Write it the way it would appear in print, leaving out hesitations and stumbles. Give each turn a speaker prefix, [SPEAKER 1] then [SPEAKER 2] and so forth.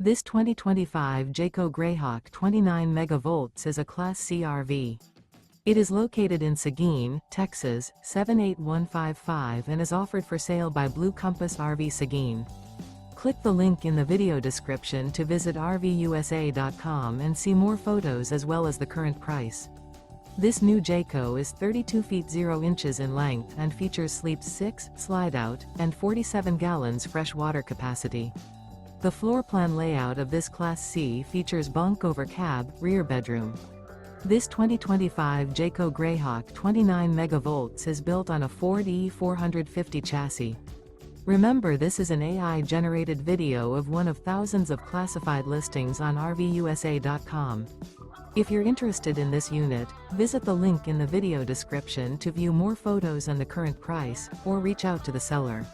[SPEAKER 1] This 2025 Jayco Greyhawk 29MV is a Class C RV. It is located in Seguin, Texas, 78155 and is offered for sale by Blue Compass RV Seguin. Click the link in the video description to visit RVUSA.com and see more photos as well as the current price. This new Jayco is 32 feet 0 inches in length and features sleep 6, Slideout, and 47 gallons fresh water capacity. The floor plan layout of this Class C features bunk over cab, rear bedroom. This 2025 Jayco Greyhawk 29MV is built on a Ford E450 chassis. Remember, this is an AI-generated video of one of thousands of classified listings on RVUSA.com. If you're interested in this unit, visit the link in the video description to view more photos and the current price, or reach out to the seller.